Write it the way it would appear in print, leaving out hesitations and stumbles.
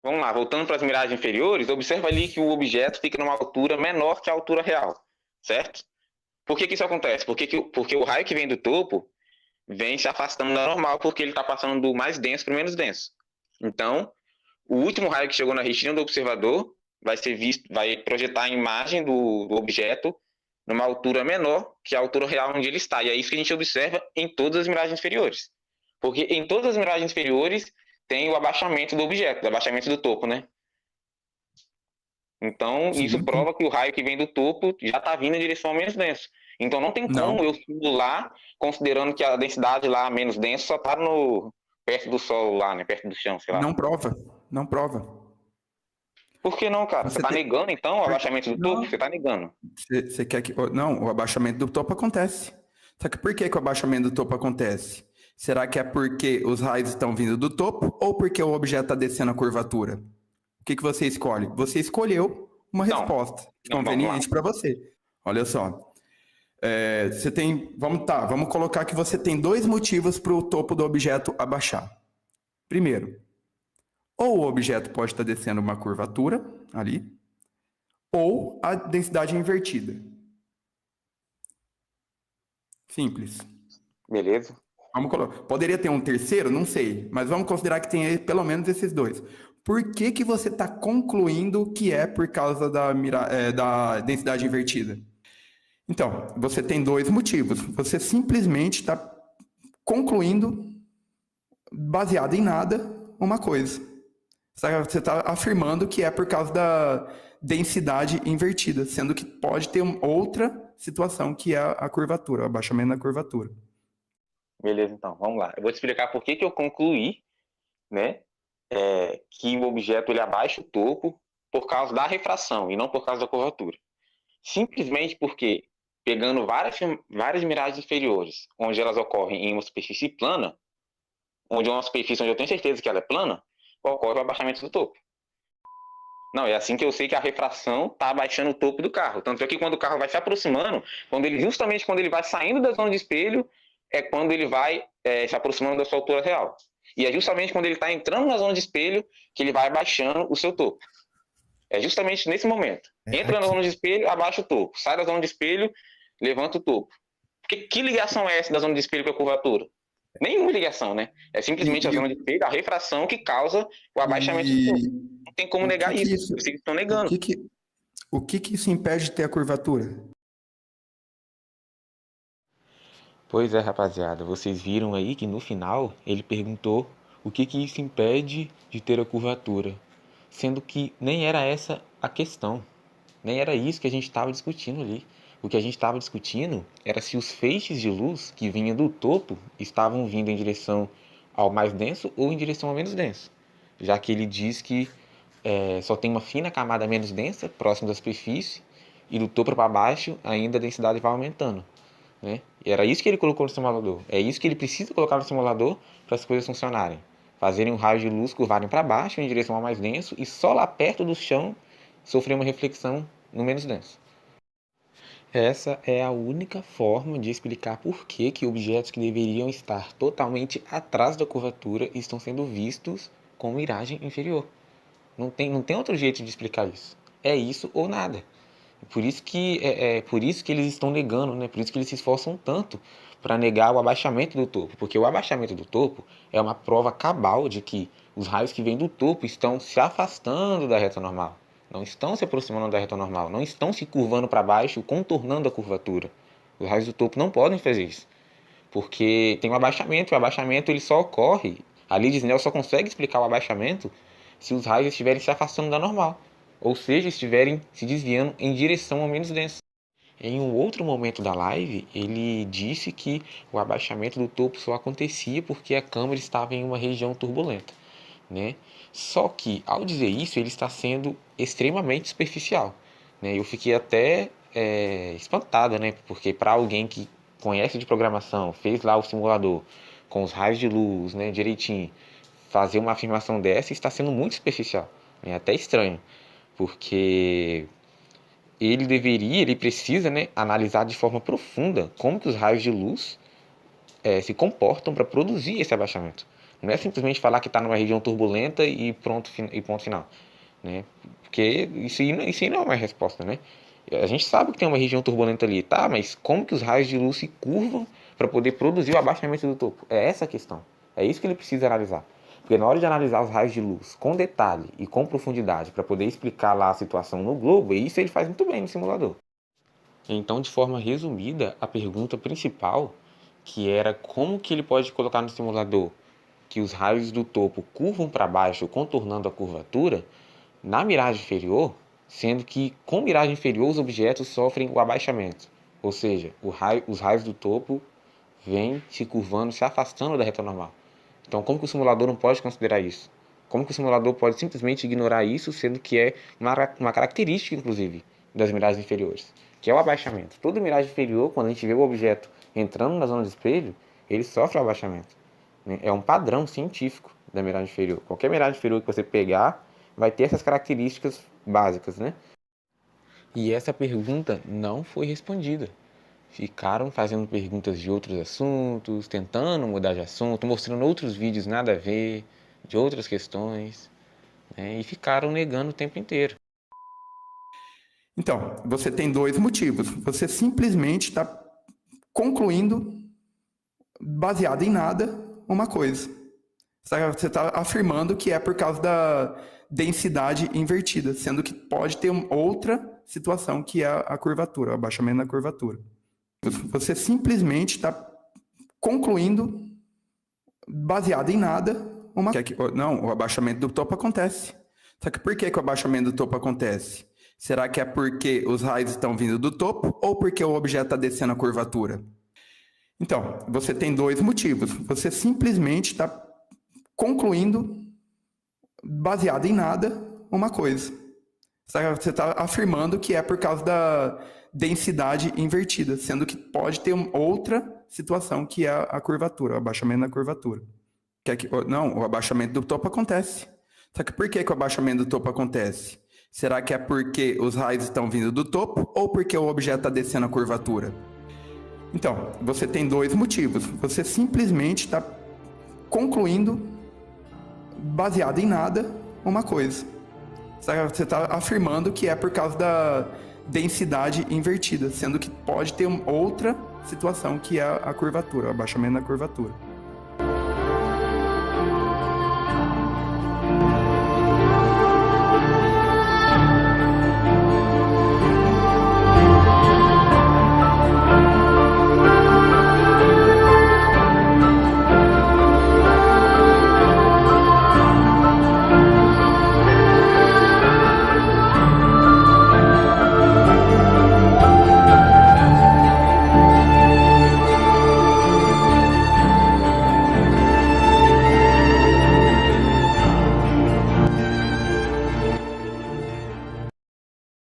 Vamos lá, voltando para as miragens inferiores, observa ali que o objeto fica numa altura menor que a altura real, certo? Por que que isso acontece? Porque o raio que vem do topo vem se afastando da normal, porque ele está passando do mais denso para o menos denso. Então, o último raio que chegou na retina do observador vai ser visto, vai projetar a imagem do objeto numa altura menor que a altura real onde ele está. E é isso que a gente observa em todas as miragens inferiores. Porque em todas as miragens inferiores tem o abaixamento do objeto, o abaixamento do topo, né? Então, isso Sim, sim. prova que o raio que vem do topo já está vindo em direção ao menos denso. Então, não tem como Não, eu simular, considerando que a densidade lá menos densa só está perto do Sol lá, né? Perto do chão, sei lá. não prova. Não prova. Por que não, cara? Você Você está tem. negando, então, o abaixamento do topo? Você Não. está negando. Você quer que. Não, o abaixamento do topo acontece. Só que por que, que o abaixamento do topo acontece? Será que é porque os raios estão vindo do topo ou porque o objeto está descendo a curvatura? O que, que você escolhe? Você escolheu uma Então, resposta não, vamos lá. conveniente para você. Olha só. Você tem. Vamos colocar que você tem dois motivos para o topo do objeto abaixar. Primeiro, ou o objeto pode estar descendo uma curvatura ali, ou a densidade é invertida. Simples. Beleza? Vamos colocar. Poderia ter um terceiro? Não sei. Mas vamos considerar que tem pelo menos esses dois. Por que, que você está concluindo que é por causa da densidade invertida? Então, você tem dois motivos. Você simplesmente está concluindo, baseado em nada, uma coisa. Você está afirmando que é por causa da densidade invertida, sendo que pode ter outra situação que é a curvatura, o abaixamento da curvatura. Beleza, então, vamos lá. Eu vou te explicar por que que eu concluí, né, que o objeto ele abaixa o topo por causa da refração e não por causa da curvatura. Simplesmente porque, pegando várias miragens inferiores, onde elas ocorrem em uma superfície plana, onde é uma superfície onde eu tenho certeza que ela é plana, ocorre o abaixamento do topo. Não, é assim que eu sei que a refração está abaixando o topo do carro. Tanto é que quando o carro vai se aproximando, justamente quando ele vai saindo da zona de espelho, é quando ele vai se aproximando da sua altura real. E é justamente quando ele está entrando na zona de espelho que ele vai abaixando o seu topo. É justamente nesse momento. Entra na Aqui. zona de espelho, abaixa o topo. Sai da zona de espelho, levanta o topo. Que ligação é essa da zona de espelho com a curvatura? Nenhuma ligação, né? É E, simplesmente a e, zona de espelho, a refração que causa o abaixamento do topo. e Não tem como o que negar que isso. isso, Vocês estão o negando. que que, o que que isso impede de ter a curvatura? Pois é, rapaziada, vocês viram aí que no final ele perguntou o que que isso impede de ter a curvatura, sendo que nem era essa a questão, nem era isso que a gente estava discutindo ali. O que a gente estava discutindo era se os feixes de luz que vinham do topo estavam vindo em direção ao mais denso ou em direção ao menos denso, já que ele diz que só tem uma fina camada menos densa próximo da superfície e do topo para baixo ainda a densidade vai aumentando, né? E era isso que ele colocou no simulador. É isso que ele precisa colocar no simulador para as coisas funcionarem. Fazerem um raio de luz curvarem para baixo em direção ao mais denso e só lá perto do chão sofrer uma reflexão no menos denso. Essa é a única forma de explicar por que objetos que deveriam estar totalmente atrás da curvatura estão sendo vistos com miragem inferior. Não tem outro jeito de explicar isso. É isso ou nada. Por isso que eles estão negando, né? Por isso que eles se esforçam tanto para negar o abaixamento do topo, porque o abaixamento do topo é uma prova cabal de que os raios que vêm do topo estão se afastando da reta normal, não estão se aproximando da reta normal, não estão se curvando para baixo, contornando a curvatura. Os raios do topo não podem fazer isso, porque tem um abaixamento, e o abaixamento ele só ocorre, a lei de Snell só consegue explicar o abaixamento se os raios estiverem se afastando da normal, ou seja, estiverem se desviando em direção ao menos denso. Em um outro momento da live, ele disse que o abaixamento do topo só acontecia porque a câmera estava em uma região turbulenta, né? Só que, ao dizer isso, ele está sendo extremamente superficial, né? Eu fiquei até espantada, né? Porque para alguém que conhece de programação, fez lá o simulador com os raios de luz, né, direitinho, fazer uma afirmação dessa está sendo muito superficial, é até estranho, porque ele precisa, né, analisar de forma profunda como que os raios de luz se comportam para produzir esse abaixamento. Não é simplesmente falar que está numa região turbulenta e ponto final, né? Porque isso aí não é uma resposta, né? A gente sabe que tem uma região turbulenta ali, tá? Mas como que os raios de luz se curvam para poder produzir o abaixamento do topo? É essa a questão. É isso que ele precisa analisar. Porque na hora de analisar os raios de luz com detalhe e com profundidade para poder explicar lá a situação no globo, isso ele faz muito bem no simulador. Então, de forma resumida, a pergunta principal, que era como que ele pode colocar no simulador que os raios do topo curvam para baixo, contornando a curvatura, na miragem inferior, sendo que com miragem inferior os objetos sofrem o abaixamento. Ou seja, os raios do topo vêm se curvando, se afastando da reta normal. Então, como que o simulador não pode considerar isso? Como que o simulador pode simplesmente ignorar isso, sendo que é uma característica, inclusive, das miragens inferiores, que é o abaixamento. Toda miragem inferior, quando a gente vê o objeto entrando na zona de espelho, ele sofre o abaixamento. É um padrão científico da miragem inferior. Qualquer miragem inferior que você pegar vai ter essas características básicas, né? E essa pergunta não foi respondida. Ficaram fazendo perguntas de outros assuntos, tentando mudar de assunto, mostrando outros vídeos nada a ver, de outras questões, né? E ficaram negando o tempo inteiro. Então, você tem dois motivos. Você simplesmente está concluindo, baseado em nada, uma coisa. Você está afirmando que é por causa da densidade invertida, sendo que pode ter outra situação que é a curvatura, o abaixamento da curvatura. Você simplesmente está concluindo, baseado em nada, uma... Não, o abaixamento do topo acontece. Só que por que o abaixamento do topo acontece? Será que é porque os raios estão vindo do topo ou porque o objeto está descendo a curvatura? Então, você tem dois motivos. Você simplesmente está concluindo, baseado em nada, uma coisa. Você está afirmando que é por causa da densidade invertida, sendo que pode ter outra situação que é a curvatura, o abaixamento da curvatura. Não, o abaixamento do topo acontece. Só que por que o abaixamento do topo acontece? Será que é porque os raios estão vindo do topo ou porque o objeto está descendo a curvatura? Então, você tem dois motivos. Você simplesmente está concluindo, baseado em nada, uma coisa. Você está afirmando que é por causa da densidade invertida, sendo que pode ter outra situação que é a curvatura, o abaixamento da curvatura.